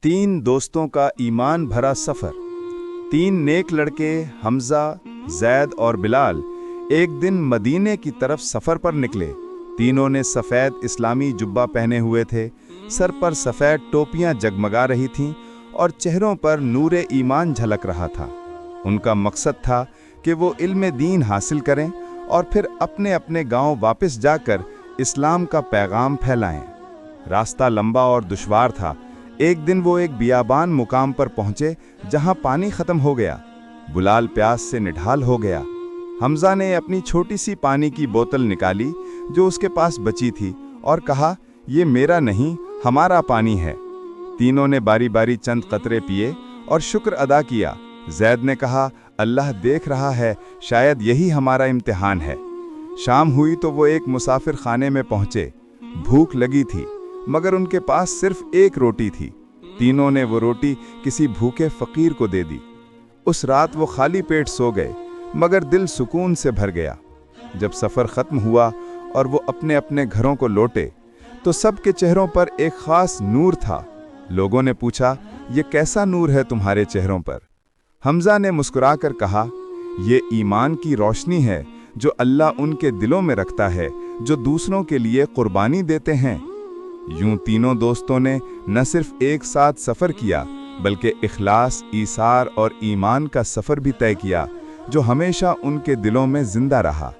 تین دوستوں کا ایمان بھرا سفر۔ تین نیک لڑکے حمزہ، زید اور بلال ایک دن مدینے کی طرف سفر پر نکلے۔ تینوں نے سفید اسلامی جبہ پہنے ہوئے تھے، سر پر سفید ٹوپیاں جگمگا رہی تھیں اور چہروں پر نور ایمان جھلک رہا تھا۔ ان کا مقصد تھا کہ وہ علم دین حاصل کریں اور پھر اپنے اپنے گاؤں واپس جا کر اسلام کا پیغام پھیلائیں۔ راستہ لمبا اور دشوار تھا۔ ایک دن وہ ایک بیابان مقام پر پہنچے جہاں پانی ختم ہو گیا۔ بلال پیاس سے نڈھال ہو گیا۔ حمزہ نے اپنی چھوٹی سی پانی کی بوتل نکالی جو اس کے پاس بچی تھی اور کہا، یہ میرا نہیں، ہمارا پانی ہے۔ تینوں نے باری باری چند قطرے پیے اور شکر ادا کیا۔ زید نے کہا، اللہ دیکھ رہا ہے، شاید یہی ہمارا امتحان ہے۔ شام ہوئی تو وہ ایک مسافر خانے میں پہنچے۔ بھوک لگی تھی مگر ان کے پاس صرف ایک روٹی تھی۔ تینوں نے وہ روٹی کسی بھوکے فقیر کو دے دی۔ اس رات وہ خالی پیٹ سو گئے مگر دل سکون سے بھر گیا۔ جب سفر ختم ہوا اور وہ اپنے اپنے گھروں کو لوٹے تو سب کے چہروں پر ایک خاص نور تھا۔ لوگوں نے پوچھا، یہ کیسا نور ہے تمہارے چہروں پر؟ حمزہ نے مسکرا کر کہا، یہ ایمان کی روشنی ہے جو اللہ ان کے دلوں میں رکھتا ہے جو دوسروں کے لیے قربانی دیتے ہیں۔ یوں تینوں دوستوں نے نہ صرف ایک ساتھ سفر کیا بلکہ اخلاص، ایثار اور ایمان کا سفر بھی طے کیا جو ہمیشہ ان کے دلوں میں زندہ رہا۔